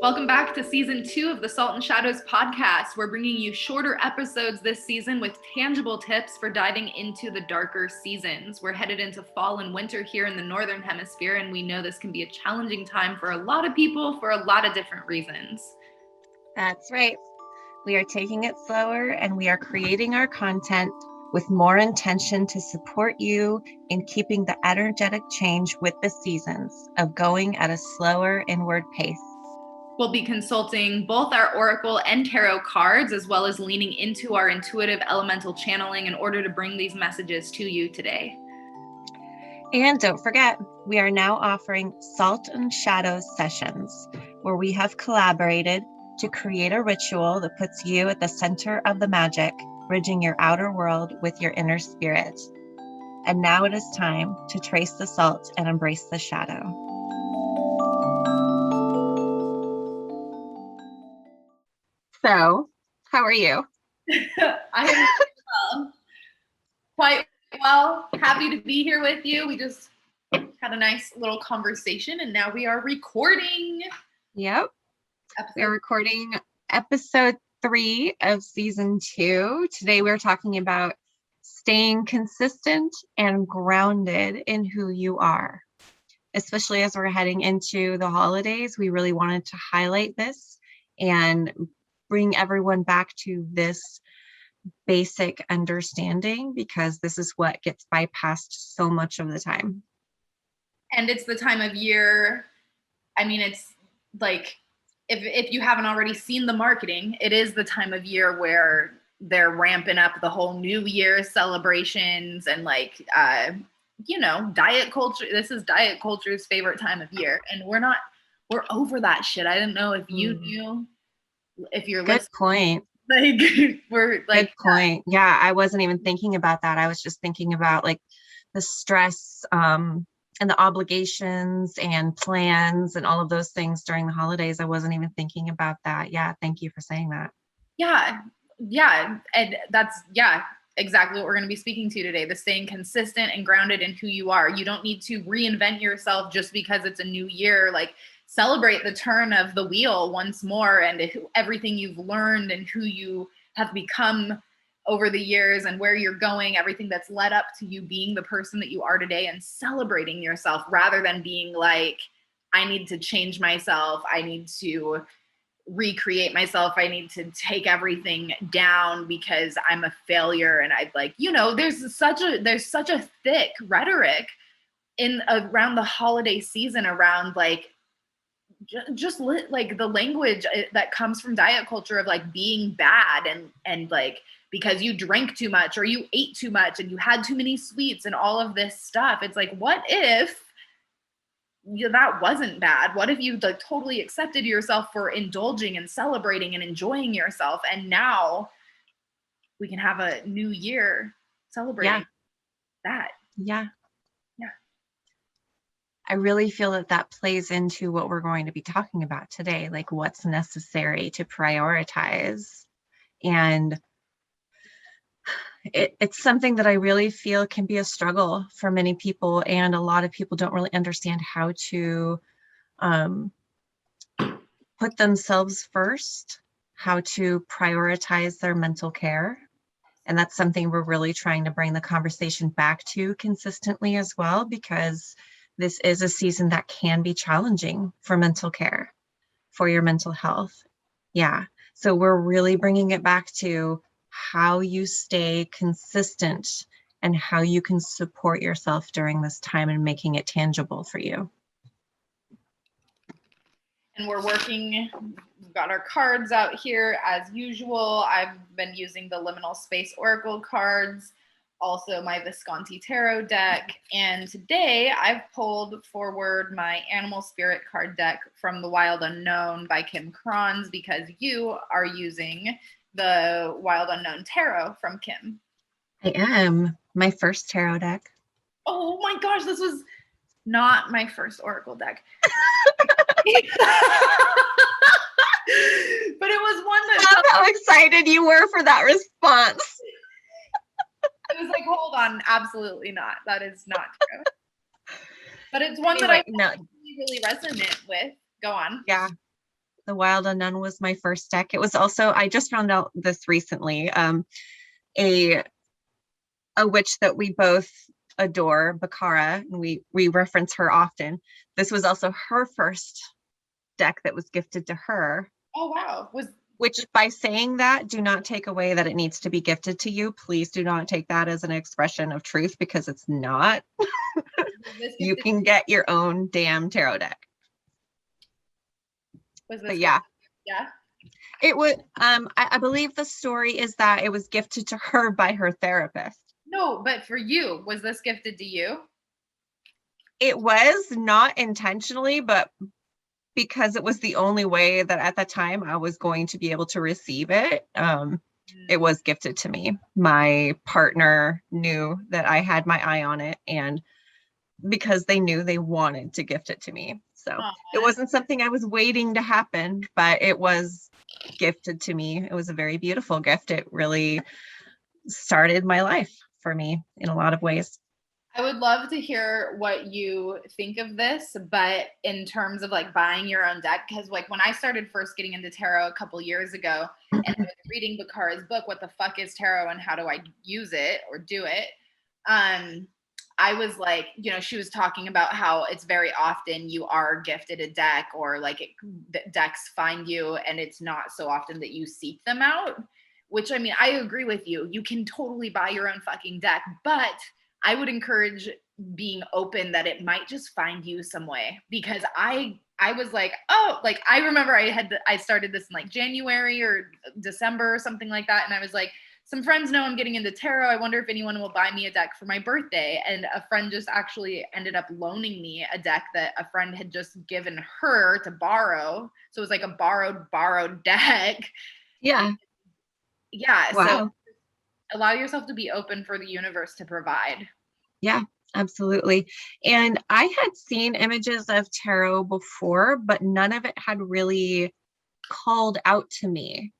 Welcome back to season 2 of the Salt and Shadows podcast. We're bringing you shorter episodes this season with tangible tips for diving into the darker seasons. We're headed into fall and winter here in the Northern Hemisphere, and we know this can be a challenging time for a lot of people for a lot of different reasons. That's right. We are taking it slower and we are creating our content with more intention to support you in keeping the energetic change with the seasons of going at a slower inward pace. We'll be consulting both our oracle and tarot cards, as well as leaning into our intuitive elemental channeling in order to bring these messages to you today. And don't forget, we are now offering Salt and Shadows sessions, where we have collaborated to create a ritual that puts you at the center of the magic, bridging your outer world with your inner spirit. And now it is time to trace the salt and embrace the shadow. So, how are you? I am quite well. Happy to be here with you. We just had a nice little conversation and now we are recording. Yep. We're recording episode 3 of season 2. Today we're talking about staying consistent and grounded in who you are. Especially as we're heading into the holidays, we really wanted to highlight this and bring everyone back to this basic understanding, because this is what gets bypassed so much of the time. And it's the time of year. I mean, it's like, if you haven't already seen the marketing, it is the time of year where they're ramping up the whole New Year celebrations and diet culture. This is diet culture's favorite time of year. And we're over that shit. I didn't know if you knew. If you're good point. We're like, good point. Yeah, I wasn't even thinking about that. I was just thinking about like the stress and the obligations and plans and all of those things during the holidays. I wasn't even thinking about that. Yeah, thank you for saying that. Yeah, and that's exactly what we're going to be speaking to today. The staying consistent and grounded in who you are. You don't need to reinvent yourself just because it's a new year. Like, celebrate the turn of the wheel once more and everything you've learned and who you have become over the years and where you're going, everything that's led up to you being the person that you are today, and celebrating yourself rather than being like, I need to change myself. I need to recreate myself. I need to take everything down because I'm a failure. And I'd like, there's such a thick rhetoric around the holiday season around like, just like the language that comes from diet culture of like being bad and like because you drank too much or you ate too much and you had too many sweets and all of this stuff. It's like, what if that wasn't bad? What if you like totally accepted yourself for indulging and celebrating and enjoying yourself, and now we can have a new year celebrating that? Yeah. I really feel that plays into what we're going to be talking about today, like what's necessary to prioritize. And it's something that I really feel can be a struggle for many people. And a lot of people don't really understand how to put themselves first, how to prioritize their mental care. And that's something we're really trying to bring the conversation back to consistently as well, because this is a season that can be challenging for mental care, for your mental health. Yeah. So we're really bringing it back to how you stay consistent and how you can support yourself during this time and making it tangible for you. And we've got our cards out here as usual. I've been using the Liminal Space Oracle cards, also my Visconti Tarot deck. And today I've pulled forward my Animal Spirit card deck from The Wild Unknown by Kim Kronz, because you are using the Wild Unknown Tarot from Kim. I am. My first tarot deck. Oh my gosh, this was not my first Oracle deck. But it was one that... Love how excited you were for that response. I was like, hold on, absolutely not. That is not true. But it's one that I really resonate with. Go on. Yeah. The Wild Unknown was my first deck. It was also, I just found out this recently, a witch that we both adore, Bakara, and we reference her often. This was also her first deck that was gifted to her. Oh wow. Which, by saying that, do not take away that it needs to be gifted to you. Please do not take that as an expression of truth, because it's not. You can get your own damn tarot deck. But yeah. Yeah. It would, I believe the story is that it was gifted to her by her therapist. No, but for you, was this gifted to you? It was not intentionally, but because it was the only way that at the time I was going to be able to receive it, it was gifted to me. My partner knew that I had my eye on it, and because they knew, they wanted to gift it to me. So it wasn't something I was waiting to happen, but it was gifted to me. It was a very beautiful gift. It really started my life for me in a lot of ways. I would love to hear what you think of this, but in terms of like buying your own deck, because like when I started first getting into tarot a couple years ago, and I was reading Bakara's book, What the Fuck is Tarot and How Do I Use It or Do It? I was like, you know, she was talking about how it's very often you are gifted a deck, or like decks find you, and it's not so often that you seek them out, which I mean, I agree with you. You can totally buy your own fucking deck, but I would encourage being open that it might just find you some way, because I was like, oh, like I remember I started this in like January or December or something like that. And I was like, some friends know I'm getting into tarot. I wonder if anyone will buy me a deck for my birthday. And a friend just actually ended up loaning me a deck that a friend had just given her to borrow. So it was like a borrowed deck. Yeah. Yeah. Wow. So allow yourself to be open for the universe to provide. Yeah, absolutely. And I had seen images of tarot before, but none of it had really called out to me.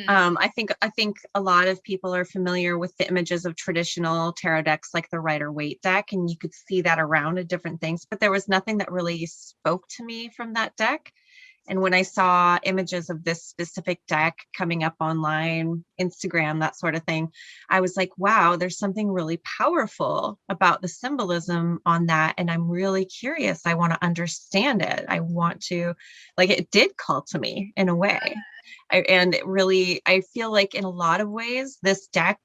I think a lot of people are familiar with the images of traditional tarot decks, like the Rider-Waite deck, and you could see that around at different things, but there was nothing that really spoke to me from that deck. And when I saw images of this specific deck coming up online, Instagram, that sort of thing, I was like, wow, there's something really powerful about the symbolism on that. And I'm really curious. I want to understand it. I want to, like, it did call to me in a way. And it really, I feel like in a lot of ways, this deck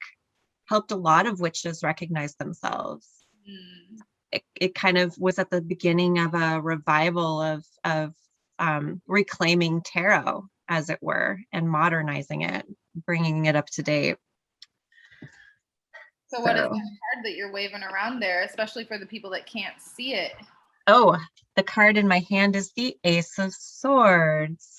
helped a lot of witches recognize themselves. It kind of was at the beginning of a revival of reclaiming tarot, as it were, and modernizing it, bringing it up to date. So what is that card that you're waving around there, especially for the people that can't see it? Oh, the card in my hand is the Ace of Swords.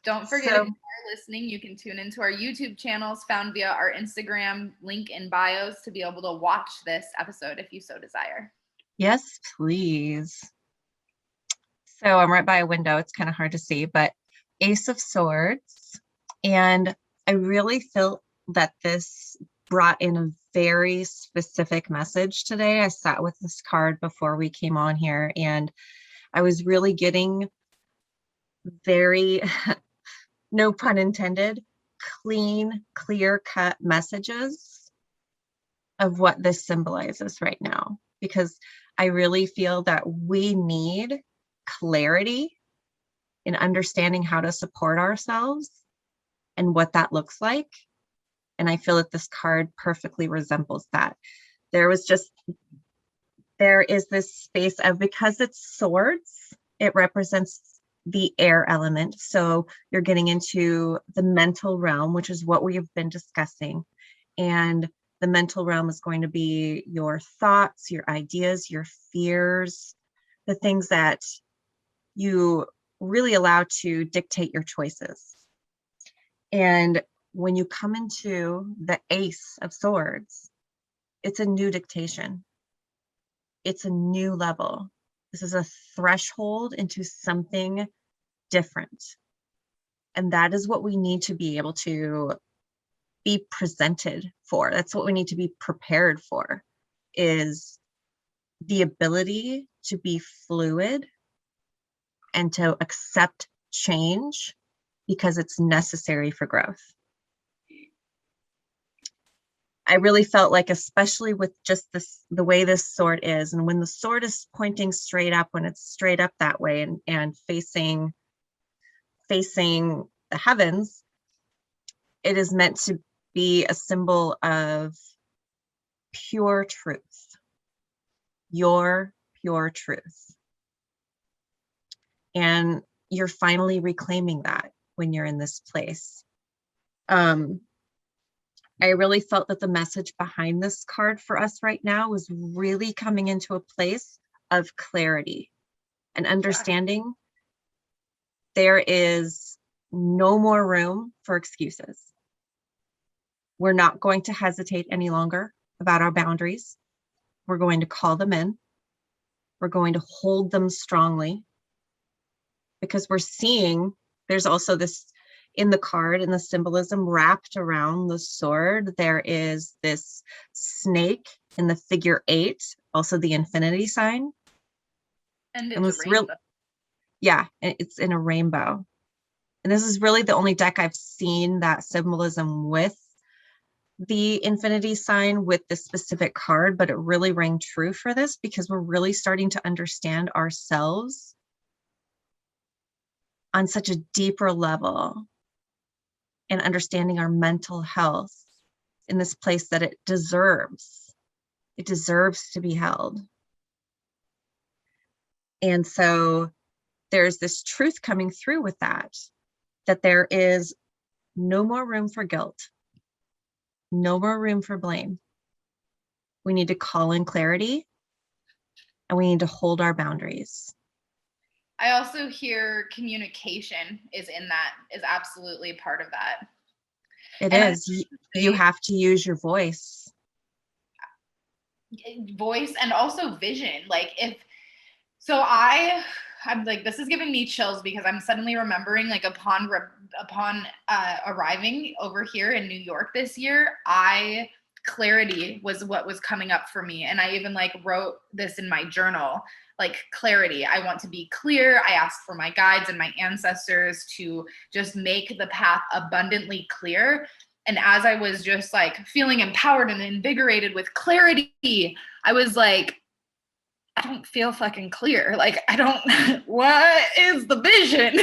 Don't forget, if you are listening, you can tune into our YouTube channels found via our Instagram link in bios to be able to watch this episode if you so desire. Yes, please. So I'm right by a window. It's kind of hard to see, but Ace of Swords. And I really feel that this brought in a very specific message today. I sat with this card before we came on here, and I was really getting very, no pun intended, clean, clear-cut messages of what this symbolizes right now, because I really feel that we need clarity in understanding how to support ourselves and what that looks like. And I feel that this card perfectly resembles that. There is this space of, because it's swords, it represents the air element. So you're getting into the mental realm, which is what we have been discussing. And the mental realm is going to be your thoughts, your ideas, your fears, the things that you really allow to dictate your choices. And when you come into the Ace of Swords, it's a new dictation. It's a new level. This is a threshold into something different. And that is what we need to be able to be presented for. That's what we need to be prepared for, is the ability to be fluid and to accept change because it's necessary for growth. I really felt like, especially with just this, the way this sword is, and when the sword is pointing straight up, when it's straight up that way and facing the heavens, it is meant to be a symbol of pure truth, your pure truth. And you're finally reclaiming that when you're in this place. I really felt that the message behind this card for us right now was really coming into a place of clarity and understanding. There is no more room for excuses. We're not going to hesitate any longer about our boundaries. We're going to call them in. We're going to hold them strongly, because we're seeing there's also this in the card, and the symbolism wrapped around the sword. There is this snake in the figure 8, also the infinity sign. And it's a rainbow. Yeah, it's in a rainbow. And this is really the only deck I've seen that symbolism with the infinity sign with this specific card, but it really rang true for this, because we're really starting to understand ourselves on such a deeper level, and understanding our mental health in this place that it deserves. It deserves to be held. And so there's this truth coming through with that there is no more room for guilt, no more room for blame. We need to call in clarity, and we need to hold our boundaries. I also hear communication is absolutely part of that. It is. You have to use your voice. Voice and also vision. Like I'm like, this is giving me chills, because I'm suddenly remembering, like, upon arriving over here in New York this year, clarity was what was coming up for me. And I even like wrote this in my journal, like, clarity. I want to be clear. I asked for my guides and my ancestors to just make the path abundantly clear. And as I was just like feeling empowered and invigorated with clarity, I was like, I don't feel fucking clear. Like, I don't, what is the vision?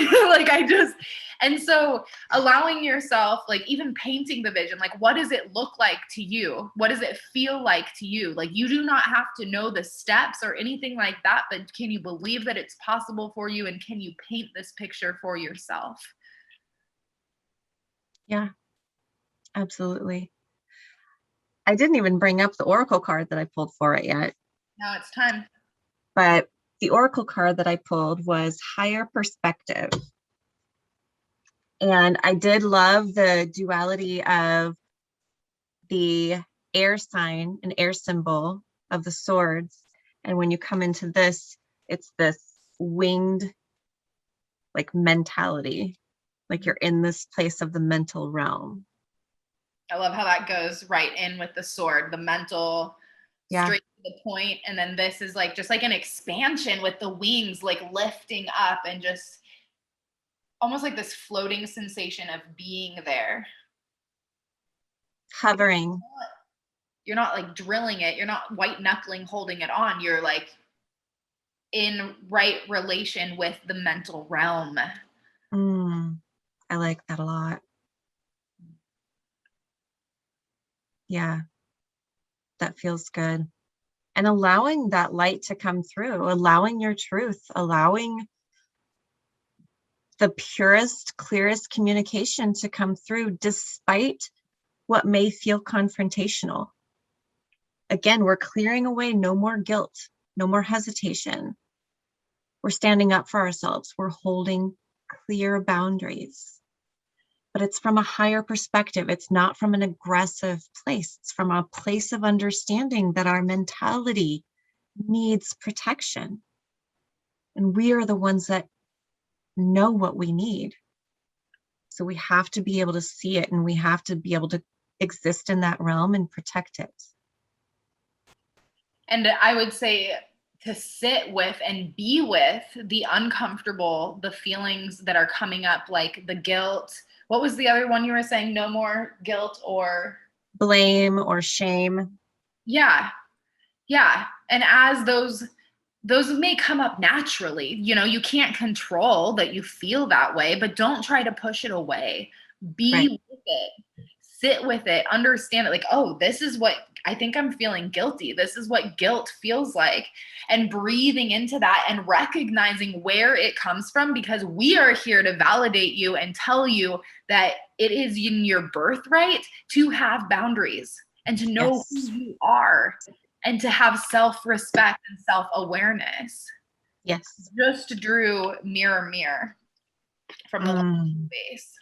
And so allowing yourself, like, even painting the vision, like, what does it look like to you? What does it feel like to you? Like, you do not have to know the steps or anything like that, but can you believe that it's possible for you? And can you paint this picture for yourself? Yeah, absolutely. I didn't even bring up the Oracle card that I pulled for it yet. Now it's time. But the Oracle card that I pulled was Higher Perspective. And I did love the duality of the air sign and air symbol of the swords. And when you come into this, it's this winged, like, mentality, like you're in this place of the mental realm. I love how that goes right in with the sword, the mental, straight to the point. And then this is like just like an expansion with the wings, like lifting up, and just almost like this floating sensation of being there. Hovering. You're not like drilling it. You're not white knuckling holding it on. You're like in right relation with the mental realm. I like that a lot. Yeah, that feels good. And allowing that light to come through, allowing your truth, allowing the purest, clearest communication to come through, despite what may feel confrontational. Again, we're clearing away no more guilt, no more hesitation. We're standing up for ourselves. We're holding clear boundaries. But it's from a higher perspective. It's not from an aggressive place. It's from a place of understanding that our mentality needs protection. And we are the ones that know what we need. So we have to be able to see it, and we have to be able to exist in that realm and protect it. And I would say to sit with and be with the uncomfortable, the feelings that are coming up, like the guilt. What was the other one you were saying? No more guilt or blame or shame. yeah. Yeah. And as those may come up naturally, you know, you can't control that you feel that way, but don't try to push it away. Right. Be with it. Sit with it. Understand it. Like, oh, this is what I think I'm feeling guilty. This is what guilt feels like. And breathing into that and recognizing where it comes from, because we are here to validate you and tell you that it is in your birthright to have boundaries and to know who Yes. you are and to have self-respect and self-awareness. Yes. Just drew Mirror Mirror from the space,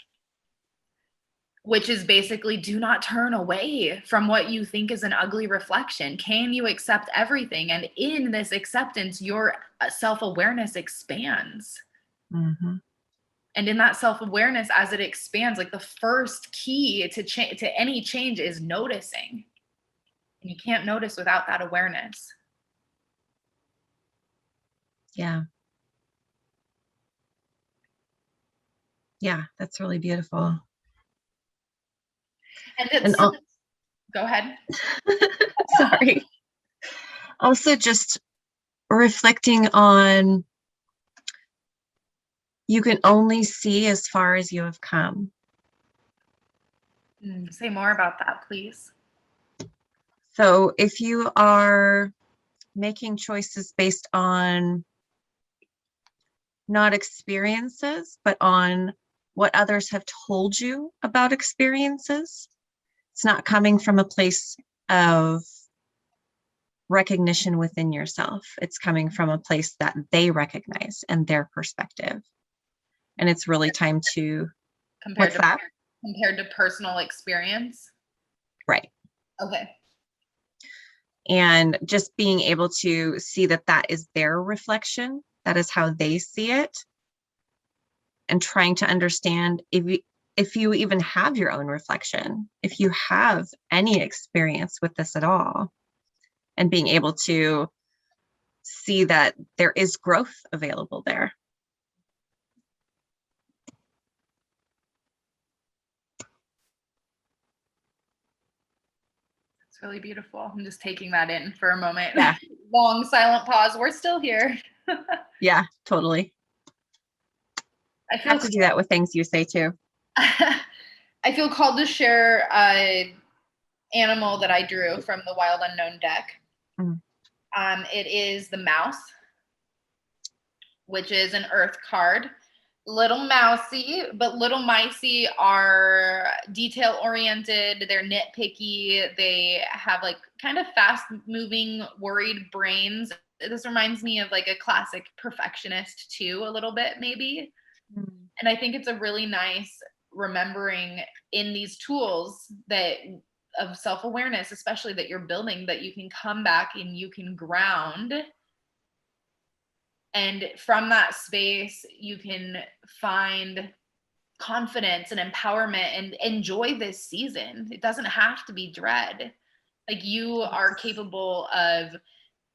which is basically, do not turn away from what you think is an ugly reflection. Can you accept everything? And in this acceptance, your self-awareness expands. Mm-hmm. And in that self-awareness, as it expands, like the first key to any change is noticing. And you can't notice without that awareness. Yeah. Yeah, that's really beautiful. And it's, go ahead. Sorry. Also, just reflecting on, you can only see as far as you have come. Say more about that, please. So if you are making choices based on not experiences, but on what others have told you about experiences, it's not coming from a place of recognition within yourself. It's coming from a place that they recognize and their perspective. And it's really time to, Compared what's that? Compared to personal experience? Right. Okay. And just being able to see that that is their reflection, that is how they see it, and trying to understand if you even have your own reflection, if you have any experience with this at all, and being able to see that there is growth available there. It's really beautiful. I'm just taking that in for a moment. Yeah. Long silent pause. We're still here. Yeah, totally. I have to do that with things you say too. I feel called to share an animal that I drew from the Wild Unknown deck. It is the mouse, which is an earth card. Little mousy, but little micey are detail oriented. They're nitpicky. They have like kind of fast moving, worried brains. This reminds me of like a classic perfectionist too, a little bit maybe. And I think it's a really nice remembering in these tools that of self-awareness, especially that you're building, that you can come back and you can ground. And from that space, you can find confidence and empowerment and enjoy this season. It doesn't have to be dread. Like you are capable of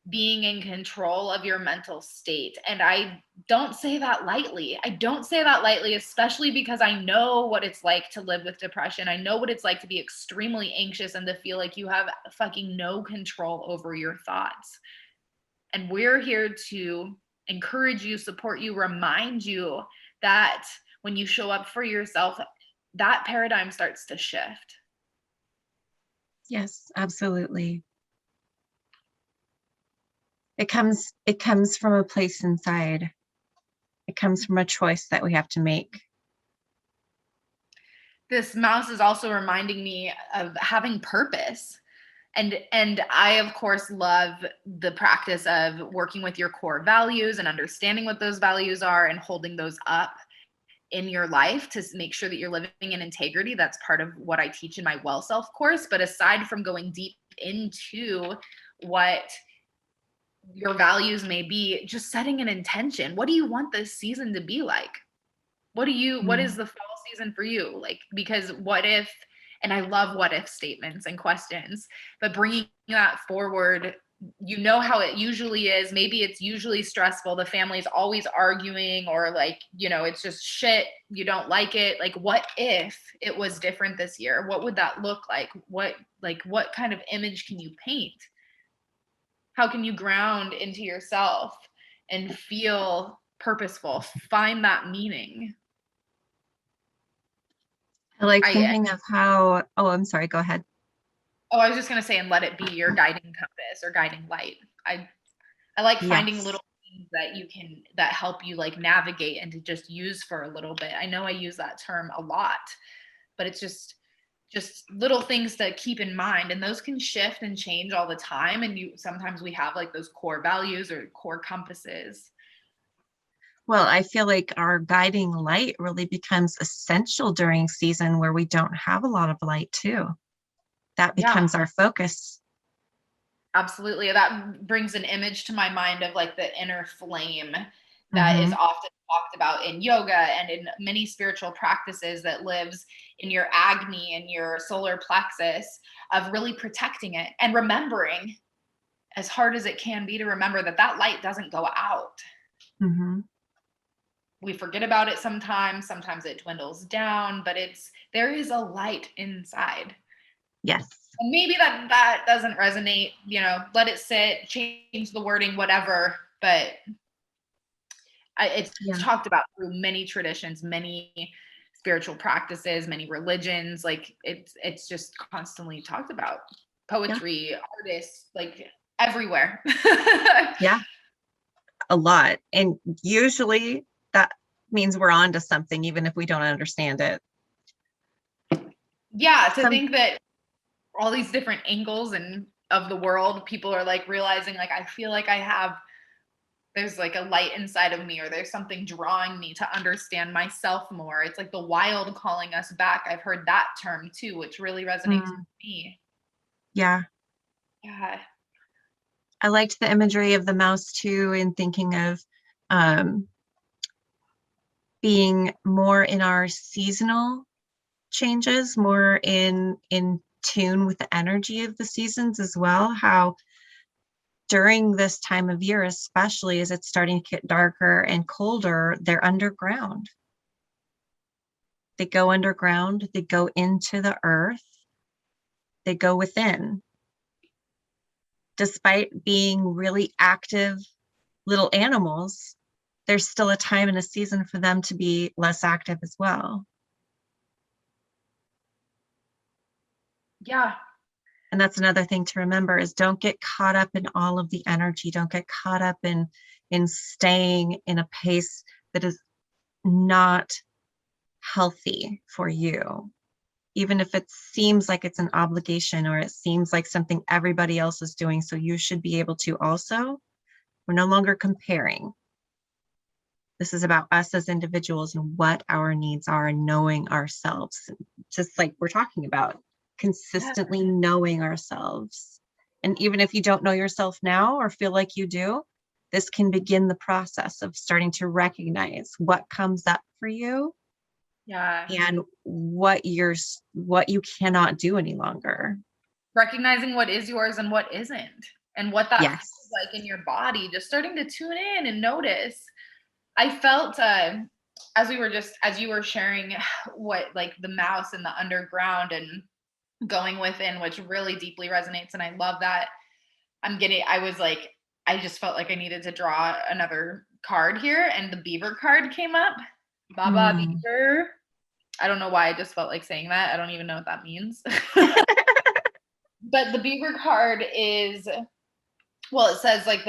being in control of your mental state. And I don't say that lightly. I don't say that lightly, especially because I know what it's like to live with depression. I know what it's like to be extremely anxious and to feel like you have fucking no control over your thoughts. And we're here to encourage you, support you, remind you that when you show up for yourself, that paradigm starts to shift. Yes, absolutely. It comes from a place inside. It comes from a choice that we have to make. This mouse is also reminding me of having purpose. And I, of course, love the practice of working with your core values and understanding what those values are and holding those up in your life to make sure that you're living in integrity. That's part of what I teach in my Well Self course. But aside from going deep into what your values may be, just setting an intention. What do you want this season to be like? What is the fall season for you? Like, because what if, and I love what if statements and questions, but bringing that forward you know how it usually is. Maybe it's usually stressful. The family's always arguing, or like, it's just shit. You don't like it. Like, what if it was different this year? What would that look like? What kind of image can you paint? How can you ground into yourself and feel purposeful? Find that meaning. I like thinking of how, oh, I'm sorry, go ahead. Oh, I was just going to say, and let it be your guiding compass or guiding light. I like finding little things that help you like navigate and to just use for a little bit. I know I use that term a lot, but it's just little things to keep in mind, and those can shift and change all the time. And sometimes we have like those core values or core compasses. Well, I feel like our guiding light really becomes essential during season where we don't have a lot of light too. That becomes our focus. Absolutely. That brings an image to my mind of like the inner flame that is often talked about in yoga and in many spiritual practices, that lives in your Agni and your solar plexus, of really protecting it and remembering, as hard as it can be to remember, that light doesn't go out. We forget about it sometimes it dwindles down, but there is a light inside. Yes. And maybe that doesn't resonate, let it sit, change the wording, whatever. But it's talked about through many traditions, many spiritual practices, many religions. Like it's just constantly talked about. Poetry, artists, like everywhere. Yeah. A lot. And usually that means we're on to something, even if we don't understand it. Yeah, to think that all these different angles and of the world, people are like realizing, like, I feel like there's like a light inside of me, or there's something drawing me to understand myself more. It's like the wild calling us back. I've heard that term too, which really resonates with me. Yeah. Yeah. I liked the imagery of the mouse too, in thinking of being more in our seasonal changes, more in tune with the energy of the seasons as well. How during this time of year, especially as it's starting to get darker and colder, they're underground. They go underground, they go into the earth, they go within. Despite being really active little animals, there's still a time and a season for them to be less active as well. Yeah. And that's another thing to remember, is don't get caught up in all of the energy. Don't get caught up in staying in a pace that is not healthy for you. Even if it seems like it's an obligation, or it seems like something everybody else is doing, so you should be able to also. We're no longer comparing. This is about us as individuals and what our needs are, and knowing ourselves, just like we're talking about, consistently knowing ourselves. And even if you don't know yourself now or feel like you do, this can begin the process of starting to recognize what comes up for you. Yeah. And what you cannot do any longer. Recognizing what is yours and what isn't, and what that feels like in your body, just starting to tune in and notice. I felt as you were sharing what, like, the mouse and the underground and going within, which really deeply resonates. And I love that. I just felt like I needed to draw another card here, and the Beaver card came up. Baba Beaver. I don't know why I just felt like saying that. I don't even know what that means. But the Beaver card is, well, it says, like,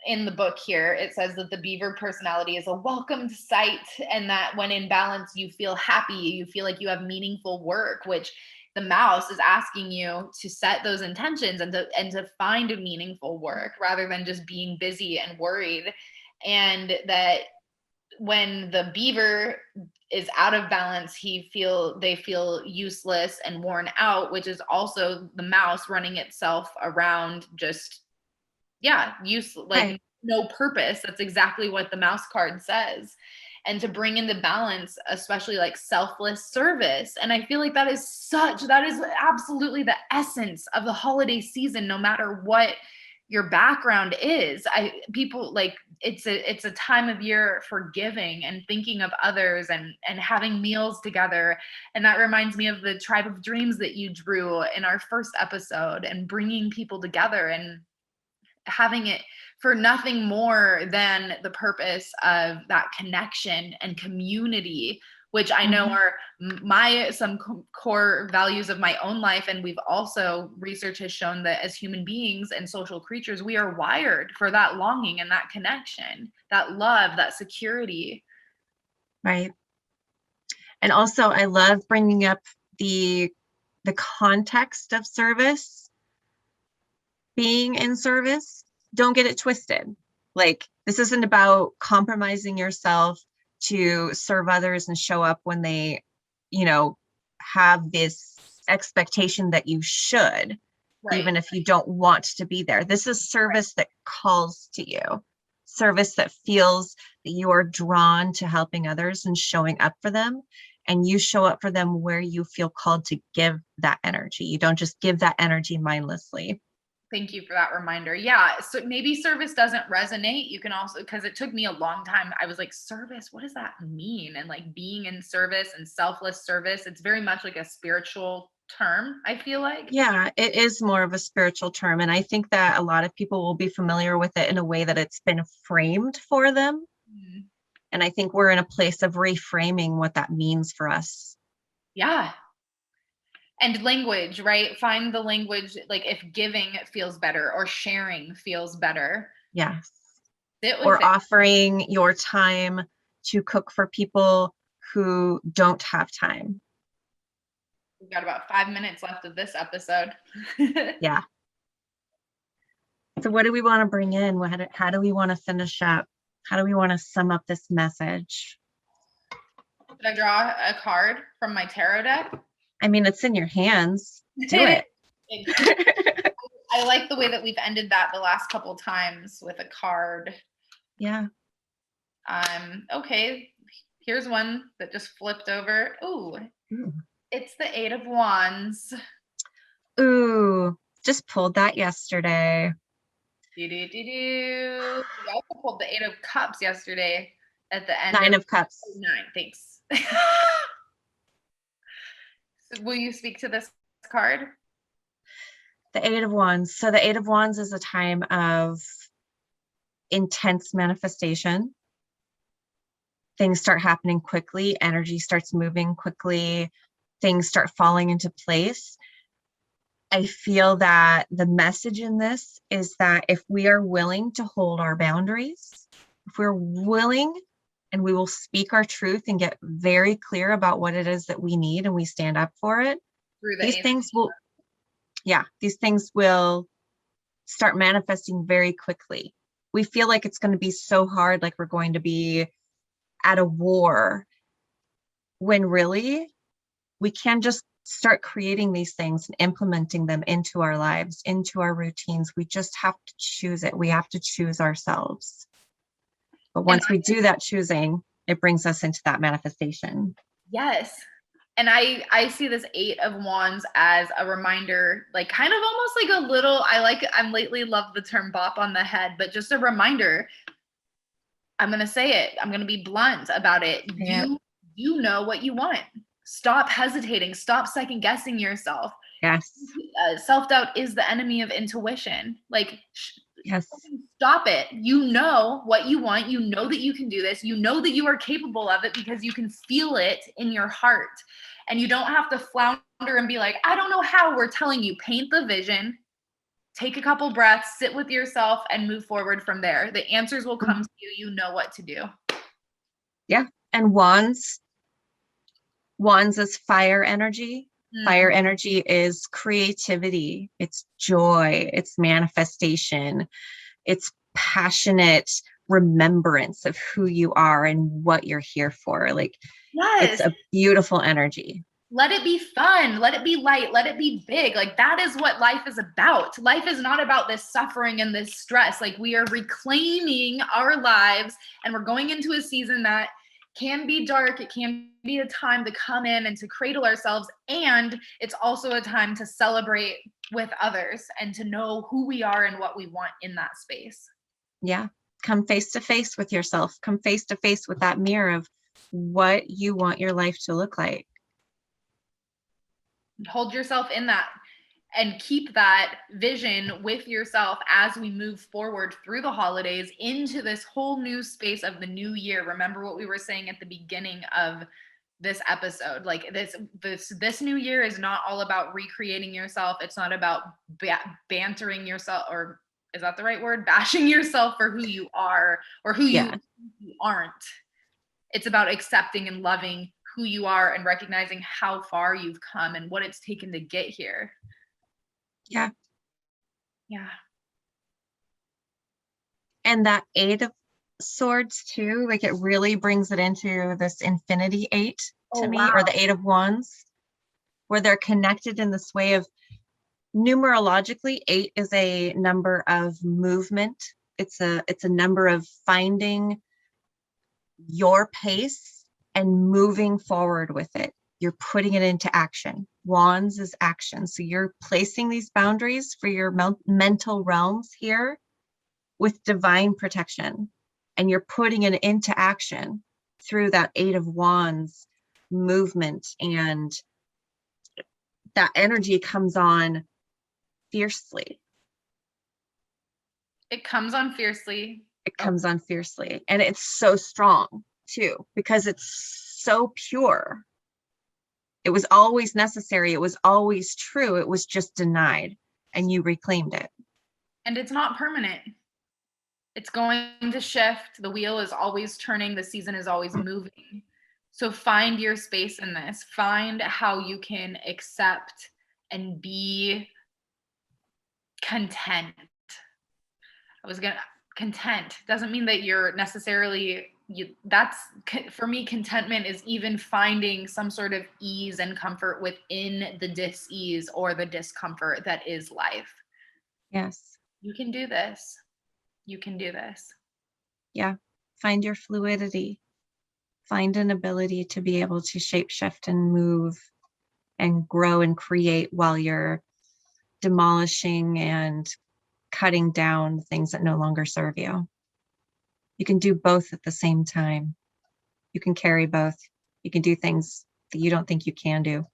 in the book here, it says that the Beaver personality is a welcomed sight, and that when in balance, you feel happy, you feel like you have meaningful work, which the mouse is asking you to set those intentions and to find a meaningful work rather than just being busy and worried. And that when the beaver is out of balance, they feel useless and worn out, which is also the mouse running itself around, just useless, like no purpose. That's exactly what the mouse card says. And to bring into balance, especially like selfless service. And I feel like that is absolutely the essence of the holiday season, no matter what your background is. People like, it's a time of year for giving and thinking of others and having meals together. And that reminds me of the Tribe of Dreams that you drew in our first episode, and bringing people together and having it for nothing more than the purpose of that connection and community, which I know are some core values of my own life. And we've also, research has shown that as human beings and social creatures, we are wired for that longing and that connection, that love, that security. Right. And also I love bringing up the context of service, being in service. Don't get it twisted. Like, this isn't about compromising yourself to serve others and show up when they, have this expectation that you should, right, even if you don't want to be there. This is service that calls to you, service that feels that you are drawn to helping others and showing up for them. And you show up for them where you feel called to give that energy. You don't just give that energy mindlessly. Thank you for that reminder. Yeah. So maybe service doesn't resonate. You can also, because it took me a long time. I was like, service, what does that mean? And like being in service and selfless service, it's very much like a spiritual term, I feel like. Yeah, it is more of a spiritual term. And I think that a lot of people will be familiar with it in a way that it's been framed for them. Mm-hmm. And I think we're in a place of reframing what that means for us. Yeah. And language, right? Find the language, like if giving feels better or sharing feels better. Yes. Or offering your time to cook for people who don't have time. We've got about 5 minutes left of this episode. Yeah. So what do we want to bring in? How do we want to finish up? How do we want to sum up this message? Should I draw a card from my tarot deck? I mean, it's in your hands. Do it. I like the way that we've ended that the last couple of times with a card. Yeah. Okay. Here's one that just flipped over. Ooh. It's the 8 of Wands. Ooh. Just pulled that yesterday. We also pulled the 8 of Cups yesterday at the end. 9 of Cups. 9. Thanks. Will you speak to this card? The 8 of Wands. So the 8 of Wands is a time of intense manifestation. Things start happening quickly. Energy starts moving quickly. Things start falling into place. I feel that the message in this is that if we are willing to hold our boundaries, if we're willing and we will speak our truth and get very clear about what it is that we need and we stand up for it, these things will start manifesting very quickly. We feel like it's going to be so hard, like we're going to be at a war, when really we can just start creating these things and implementing them into our lives, into our routines. We just have to choose it. We have to choose ourselves. But once we do that choosing, it brings us into that manifestation. Yes. And I see this 8 of Wands as a reminder, like kind of almost like a little, I'm lately love the term bop on the head, but just a reminder. I'm going to say it. I'm going to be blunt about it. Yeah. You know what you want. Stop hesitating. Stop second guessing yourself. Yes. Self-doubt is the enemy of intuition. Like, yes. Stop it. You know what you want. You know that you can do this. You know that you are capable of it because you can feel it in your heart. And you don't have to flounder and be like, I don't know how. We're telling you, paint the vision, take a couple breaths, sit with yourself, and move forward from there. The answers will come to you. You know what to do. Yeah. And Wands is fire energy. Fire energy is creativity. It's joy. It's manifestation. It's passionate remembrance of who you are and what you're here for. Like, yes. It's a beautiful energy. Let it be fun. Let it be light. Let it be big. Like, that is what life is about. Life is not about this suffering and this stress. Like, we are reclaiming our lives, and we're going into a season that can be dark. It can be a time to come in and to cradle ourselves. And it's also a time to celebrate with others and to know who we are and what we want in that space. Yeah. Come face to face with yourself. Come face to face with that mirror of what you want your life to look like. Hold yourself in that and keep that vision with yourself as we move forward through the holidays into this whole new space of the new year. Remember what we were saying at the beginning of this episode, like this new year is not all about recreating yourself. It's not about bantering yourself, or is that the right word? Bashing yourself for who you are or who you aren't. It's about accepting and loving who you are and recognizing how far you've come and what it's taken to get here. Yeah. Yeah. And that 8 of Swords too, like it really brings it into this Infinity 8 to me, or the 8 of Wands, where they're connected in this way of numerologically, 8 is a number of movement. It's a number of finding your pace and moving forward with it. You're putting it into action. Wands is action. So you're placing these boundaries for your mental realms here with divine protection, and you're putting it into action through that 8 of Wands movement. And that energy comes on fiercely. It comes on fiercely. It comes on fiercely. And it's so strong too, because it's so pure. It was always necessary. It was always true. It was just denied, and you reclaimed it. And it's not permanent. It's going to shift. The wheel is always turning. The season is always moving. So find your space in this. Find how you can accept and be content. Content doesn't mean that you're necessarily, for me, contentment is even finding some sort of ease and comfort within the dis-ease or the discomfort that is life. Yes. You can do this. You can do this. Yeah. Find your fluidity. Find an ability to be able to shapeshift and move and grow and create while you're demolishing and cutting down things that no longer serve you. You can do both at the same time. You can carry both. You can do things that you don't think you can do.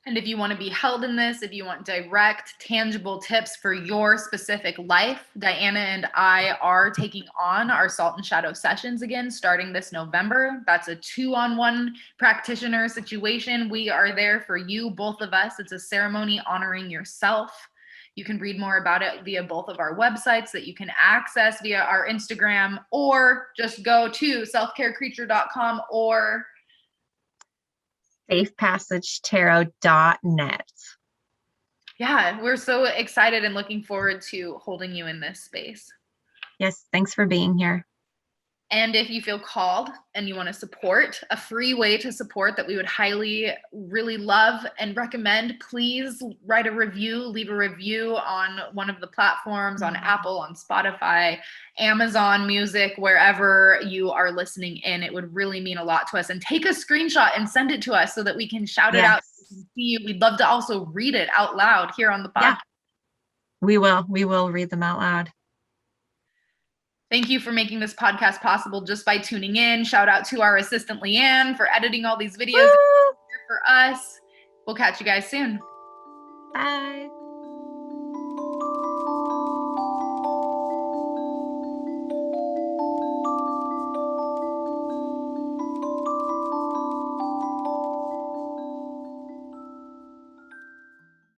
And if you want to be held in this, if you want direct, tangible tips for your specific life, Dyanna and I are taking on our Salt and Shadow sessions again, starting this November. That's a 2-on-1 practitioner situation. We are there for you, both of us. It's a ceremony honoring yourself. You can read more about it via both of our websites that you can access via our Instagram, or just go to selfcarecreature.com or safepassagetarot.net. Yeah, we're so excited and looking forward to holding you in this space. Yes, thanks for being here. And if you feel called and you want to support, a free way to support that we would highly, really love and recommend, please write a review, leave a review on one of the platforms, on Apple, on Spotify, Amazon Music, wherever you are listening in. It would really mean a lot to us. And take a screenshot and send it to us so that we can shout it out. So we can see you. We'd love to also read it out loud here on the podcast. Yeah. We will read them out loud. Thank you for making this podcast possible just by tuning in. Shout out to our assistant, Leanne, for editing all these videos for us. We'll catch you guys soon. Bye.